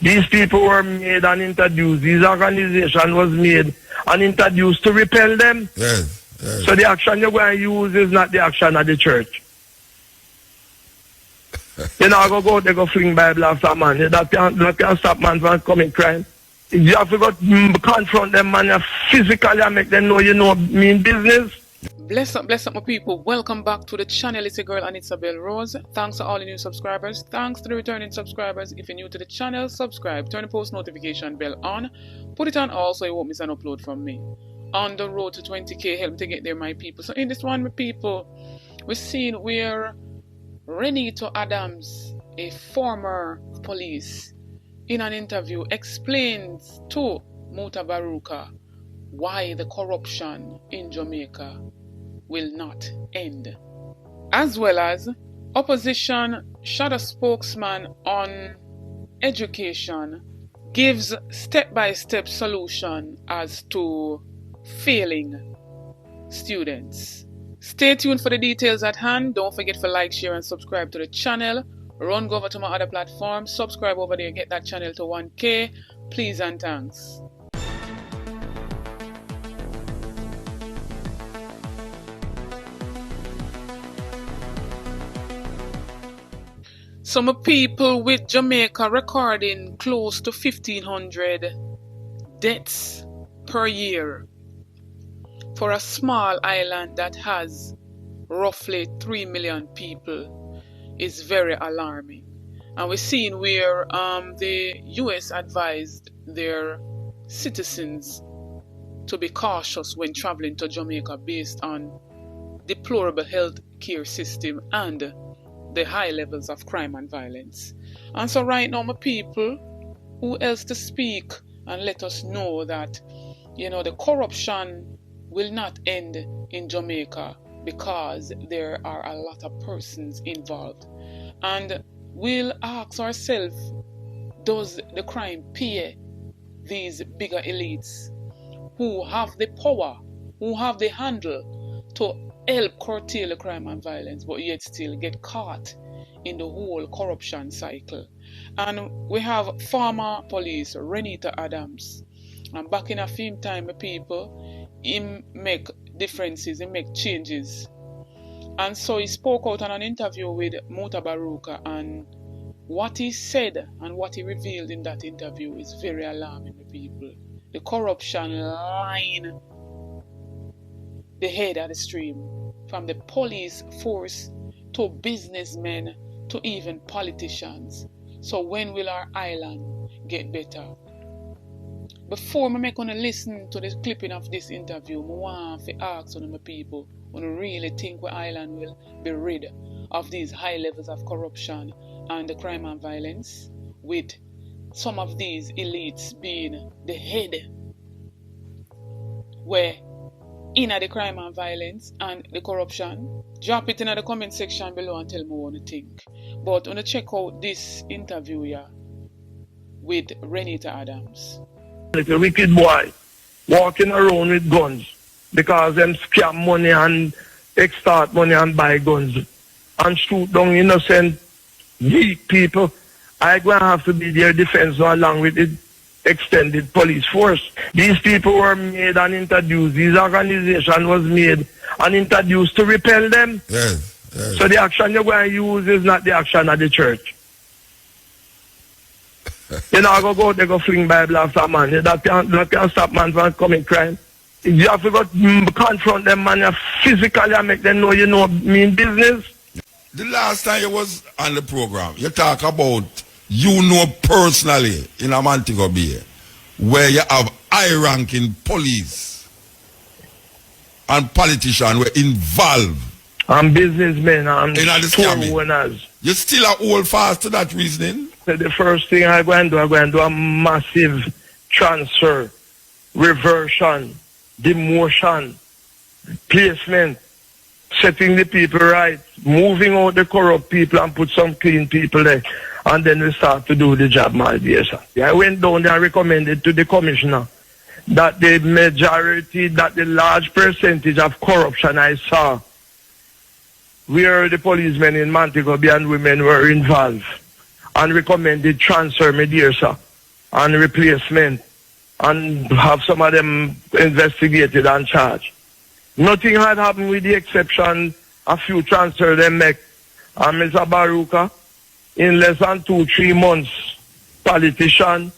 These people were made and introduced. These organization was made and introduced to repel them. Yes, yes. So the action you're going to use is not the action of the church. You know, I go out, they go fling Bible after man. That can't stop man from committing crime. You have to go confront them, man, physically and make them know you know mean business. Bless up, my people. Welcome back to the channel. It's your girl, Anita Bell Rose. Thanks to all the new subscribers. Thanks to the returning subscribers. If you're new to the channel, subscribe. Turn the post notification bell on. Put it on all so you won't miss an upload from me. On the road to 20k, help to get there, my people. So in this one, my people, we're seeing where Reneto Adams, a former police, in an interview explains to Muta Baruka why the corruption in Jamaica will not end. As well as opposition shadow spokesman on education gives step-by-step solution as to failing students. Stay tuned for the details at hand. Don't forget to like, share and subscribe to the channel. Run go over to my other platform. Subscribe over there. Get that channel to 1K. Please and thanks. Some people with Jamaica recording close to 1,500 deaths per year for a small island that has roughly 3 million people is very alarming. And we're seeing where the US advised their citizens to be cautious when traveling to Jamaica based on deplorable health care system and the high levels of crime and violence. And so right now, my people, who else to speak and let us know that, you know, the corruption will not end in Jamaica because there are a lot of persons involved. And we'll ask ourselves, does the crime pay these bigger elites who have the power, who have the handle to help curtail the crime and violence, but yet still get caught in the whole corruption cycle? And we have former police Renita Adams, and back in a few time, people, he make differences, he make changes, and so he spoke out on an interview with Muta Baruka, and what he said and what he revealed in that interview is very alarming, people. The corruption line the head of the stream, from the police force to businessmen to even politicians. So when will our island get better? Before I make gonna listen to the clipping of this interview, I want to ask some of my people who really think our island will be rid of these high levels of corruption and the crime and violence, with some of these elites being the head where in the crime and violence and the corruption. Drop it in the comment section below and tell me what you think. But I'm going to check out this interview here with Renita Adams. Like a wicked boy walking around with guns because them scam money and extort money and buy guns and shoot down innocent, weak people. I'm going to have to be their defense along with the extended police force. These people were made and introduced. These organization was made and introduced to repel them. Yes, yes. So the action you're going to use is not the action of the church. You know, I go out, they go fling Bible after man. That can't stop man from committing crime. You have to go confront them, man, physically and make them know you know mean business. The last time you was on the program, you talk about you know personally in a Montego Bay where you have high-ranking police and politicians were involved. And businessmen and store owners. You still hold fast to that reasoning? So the first thing I'm going to do a massive transfer, reversion, demotion, placement, setting the people right, moving out the corrupt people and put some clean people there. And then we start to do the job, my dear sir. I went down there and recommended to the commissioner that the majority, that the large percentage of corruption I saw where the policemen in Montego Bay and women were involved, and recommended transfer, my dear sir. and replacement and have some of them investigated and charged. Nothing had happened with the exception a few transfers they make. And Mr. Baruka, in less than 2-3 months, politicians,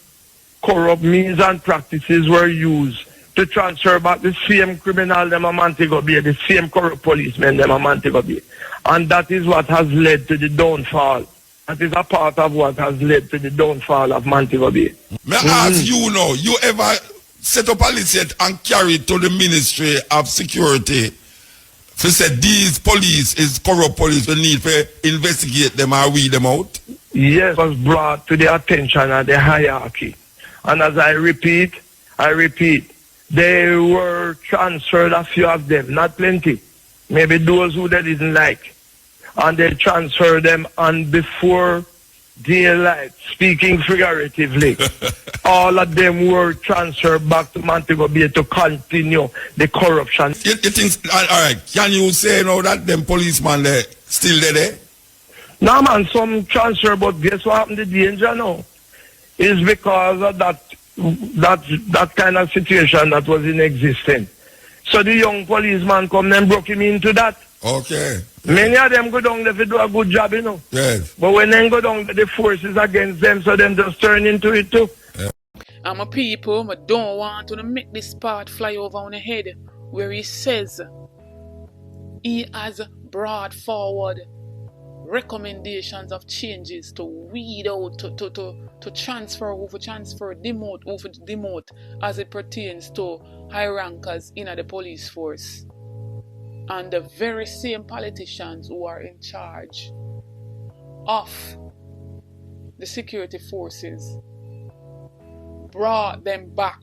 corrupt means and practices were used to transfer back the same criminal them a Montego Bay, the same corrupt policemen them a Montego Bay. And that is what has led to the downfall. That is a part of what has led to the downfall of Montego Bay. May I ask you now, you ever set up a list and carry it to the Ministry of Security to say these police is corrupt police, we need to investigate them and weed them out? Yes, was brought to the attention of the hierarchy. And as I repeat, they were transferred, a few of them, not plenty. Maybe those who they didn't like. And they transferred them, and before daylight, speaking figuratively, all of them were transferred back to Montego Bay to continue the corruption. You think, all right, can you say now that them policemen they still there? No, man, some transfer, but guess what happened? The danger now is because of that kind of situation that was in existence. So the young policeman come and broke him into that. Okay. Many of them go down there to do a good job, you know. Yes. But when they go down, the force is against them, so them just turn into it too. Yeah. I'm a people, I don't want to make this part fly over on the head where he says he has brought forward recommendations of changes to weed out, to transfer, demote as it pertains to high rankers in the police force. And the very same politicians who are in charge of the security forces brought them back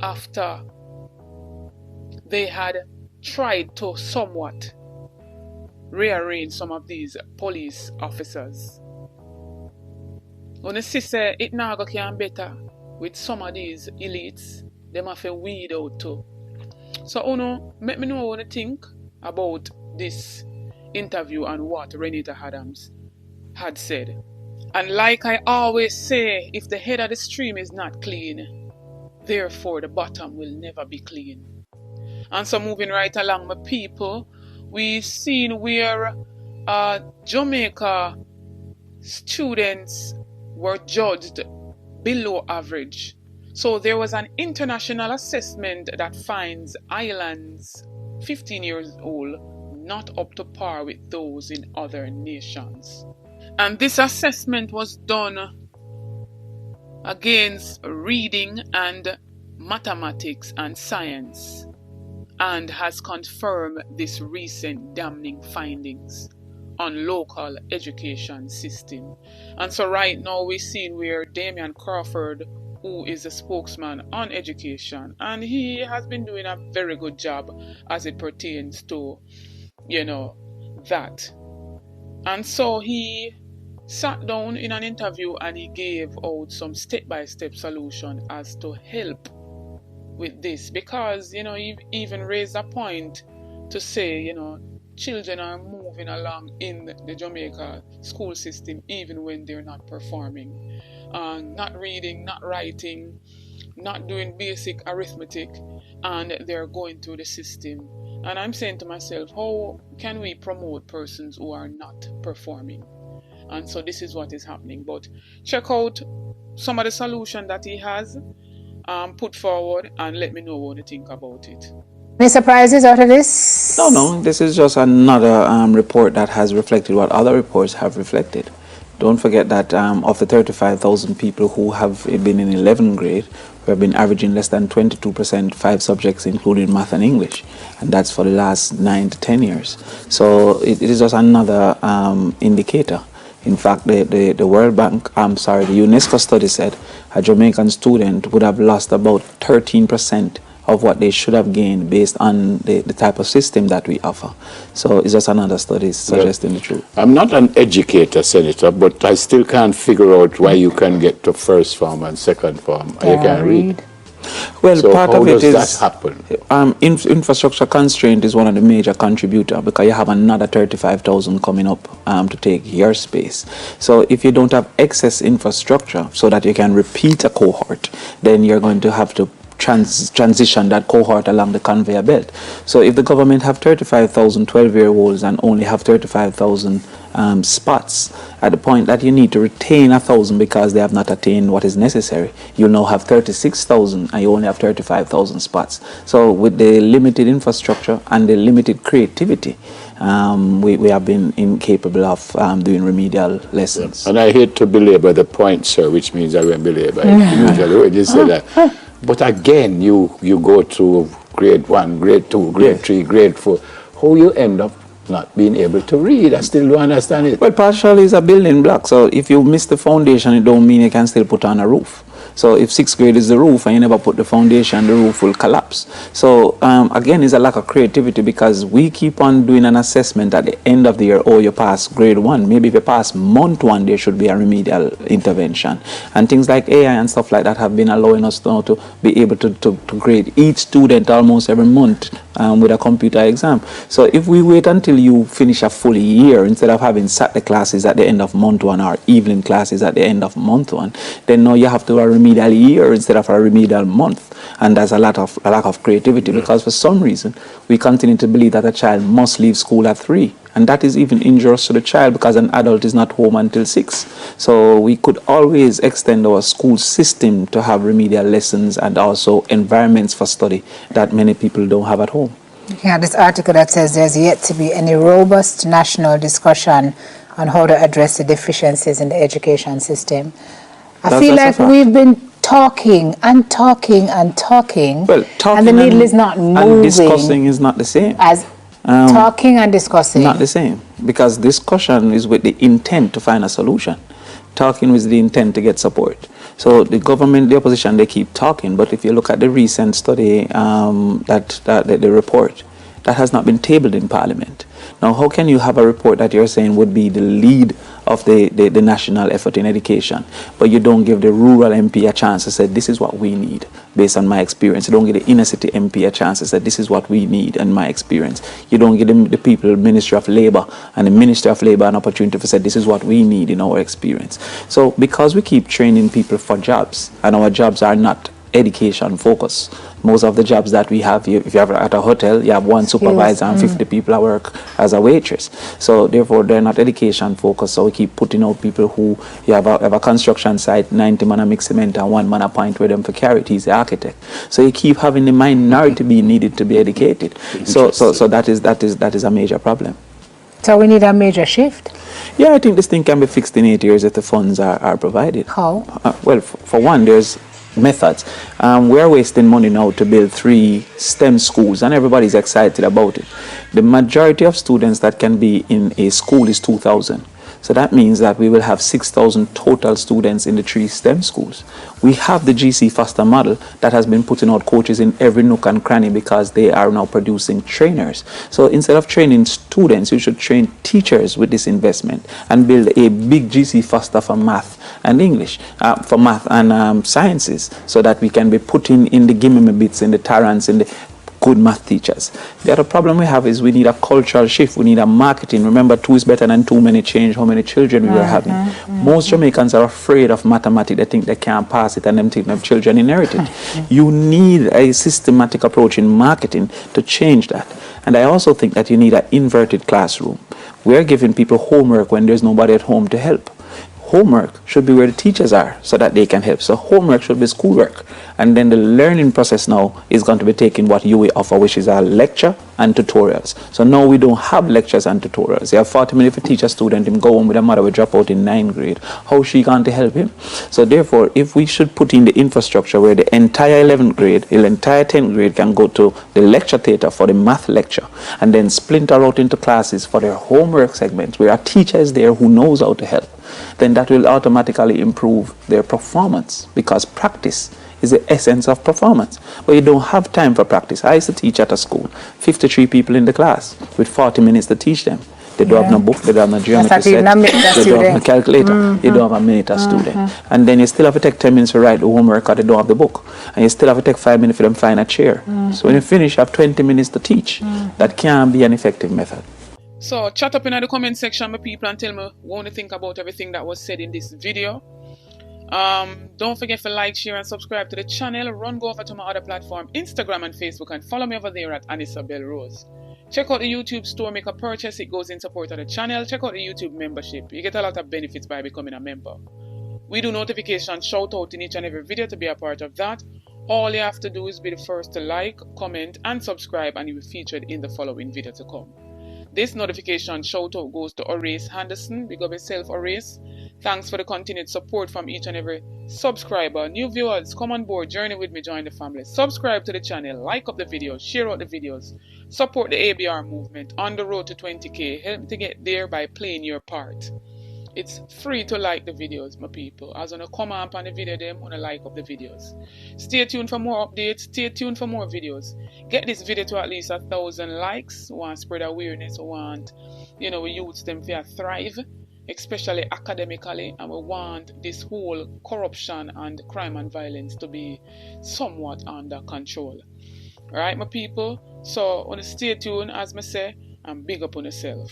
after they had tried to somewhat rearrange some of these police officers. When the sister it now can better with some of these elites, them have to weed out too. So Uno, let me know what you think about this interview and what Renita Adams had said. And like I always say, if the head of the stream is not clean, therefore the bottom will never be clean. And so moving right along, my people, we've seen where Jamaica students were judged below average. So there was an international assessment that finds islands 15 years old not up to par with those in other nations. And this assessment was done against reading and mathematics and science, and has confirmed this recent damning findings on local education system. And so right now we're seeing where Damion Crawford, who is a spokesman on education, and he has been doing a very good job as it pertains to, that. And so he sat down in an interview and he gave out some step-by-step solution as to help with this, because he even raised a point to say children are moving along in the Jamaica school system even when they're not performing, not reading, not writing, not doing basic arithmetic, and they're going through the system. And I'm saying to myself, how can we promote persons who are not performing? And so this is what is happening. But check out some of the solution that he has put forward and let me know what you think about it. Any surprises out of this? No, this is just another report that has reflected what other reports have reflected. Don't forget that of the 35,000 people who have been in 11th grade, we have been averaging less than 22%, 5 subjects including math and English, and that's for the last 9 to 10 years. So it is just another indicator. In fact, the World Bank, the UNESCO study said a Jamaican student would have lost about 13% of what they should have gained based on the type of system that we offer. So it's just another study suggesting the truth. I'm not an educator, Senator, but I still can't figure out why you can get to first form and second form. You can't read. Well, So part how of it does is that happen? Infrastructure constraint is one of the major contributor because you have another 35,000 coming up to take your space. So if you don't have excess infrastructure so that you can repeat a cohort, then you're going to have to transition that cohort along the conveyor belt. So if the government have 35,000 12-year-olds and only have 35,000 spots, at the point that you need to retain 1,000 because they have not attained what is necessary, you'll now have 36,000 and you only have 35,000 spots. So with the limited infrastructure and the limited creativity, we have been incapable of doing remedial lessons. And I hate to belabor the point, sir, which means I won't belabor it usually when you say that. But again, you go to grade 1, grade 2, grade 3, grade 4. How you end up not being able to read? I still don't understand it. Well, partially is a building block. So if you miss the foundation, it don't mean you can still put on a roof. So if 6th grade is the roof and you never put the foundation, the roof will collapse. So again, it's a lack of creativity because we keep on doing an assessment at the end of the year. Oh, you passed grade 1. Maybe if you pass month 1, there should be a remedial intervention. And things like AI and stuff like that have been allowing us now to be able to grade each student almost every month with a computer exam. So if we wait until you finish a full year instead of having Saturday classes at the end of month 1 or evening classes at the end of month 1, then now you have to have a remedial year instead of a remedial month. And there's a lack of creativity because for some reason we continue to believe that a child must leave school at 3. And that is even injurious to the child because an adult is not home until 6. So we could always extend our school system to have remedial lessons and also environments for study that many people don't have at home. Looking at this article that says there's yet to be any robust national discussion on how to address the deficiencies in the education system. I feel like we've been talking and talking and talking, well, talking and the needle is not moving. And discussing is not the same. As talking and discussing. Not the same, because discussion is with the intent to find a solution. Talking with the intent to get support. So the government, the opposition, they keep talking, but if you look at the recent study, the report, that has not been tabled in Parliament. Now, how can you have a report that you're saying would be the lead of the national effort in education, but you don't give the rural MP a chance to say, this is what we need based on my experience. You don't give the inner city MP a chance to say, this is what we need in my experience. You don't give them, the people, Ministry of Labour and the Ministry of Labour an opportunity to say, this is what we need in our experience. So because we keep training people for jobs, and our jobs are not education focused. Most of the jobs that we have, if you have at a hotel, you have one supervisor and 50 people that work as a waitress. So therefore, they're not education focused. So we keep putting out people who, you have a construction site, 90 man a mix cement and 1 man a point with them for carrot. He's the architect. So you keep having the minority being needed to be educated. So that is a major problem. So we need a major shift. Yeah, I think this thing can be fixed in 8 years if the funds are provided. How? Well, for one, there's methods. We're wasting money now to build 3 STEM schools, and everybody's excited about it. The majority of students that can be in a school is 2,000. So that means that we will have 6,000 total students in the 3 STEM schools. We have the GC Foster model that has been putting out coaches in every nook and cranny because they are now producing trainers. So instead of training students, you should train teachers with this investment and build a big GC Foster for math and English, for math and sciences, so that we can be putting in the gimme bits, in the Tarrants, in the good math teachers. The other problem we have is we need a cultural shift. We need a marketing. Remember, 2 is better than too many. Change how many children we were having. Most Jamaicans are afraid of mathematics. They think they can't pass it, and them think their children inherit it. You need a systematic approach in marketing to change that. And I also think that you need an inverted classroom. We're giving people homework when there's nobody at home to help. Homework should be where the teachers are so that they can help. So homework should be schoolwork. And then the learning process now is going to be taking what you offer, which is a lecture and tutorials. So now we don't have lectures and tutorials. You have 40 minutes if you teach a student, him go home with a mother will drop out in 9th grade. How is she going to help him? So therefore, if we should put in the infrastructure where the entire 11th grade, the entire 10th grade can go to the lecture theatre for the math lecture, and then splinter out into classes for their homework segments where a teacher is there who knows how to help, then that will automatically improve their performance, because practice is the essence of performance. But you don't have time for practice. I used to teach at a school, 53 people in the class with 40 minutes to teach them. They don't have no book, they don't have no geometry set, they don't have no calculator, you don't have a minute a student. And then you still have to take 10 minutes to write the homework because they don't have the book. And you still have to take 5 minutes for them to find a chair. So when you finish, you have 20 minutes to teach. That can be an effective method. So chat up in the comment section, my people, and tell me what you think about everything that was said in this video. Don't forget to like, share, and subscribe to the channel. Go over to my other platform, Instagram and Facebook, and follow me over there at Anisabel Rose. Check out the YouTube store, make a purchase, it goes in support of the channel. Check out the YouTube membership. You get a lot of benefits by becoming a member. We do notification shout out in each and every video to be a part of that. All you have to do is be the first to like, comment, and subscribe, and you will be featured in the following video to come. This notification shout out goes to Horace Henderson. Big up yourself, Horace. Thanks for the continued support from each and every subscriber. New viewers, come on board, journey with me, join the family. Subscribe to the channel, like up the videos, share out the videos, support the ABR movement on the road to 20K. Help me to get there by playing your part. It's free to like the videos, my people. As on a comment on the video, them on a like up the videos. Stay tuned for more updates. Stay tuned for more videos. Get this video to at least 1,000 likes. We want to spread awareness. We want, we youths them to thrive, especially academically, and we want this whole corruption and crime and violence to be somewhat under control. Alright, my people. So, stay tuned, as I say, and big up on yourself.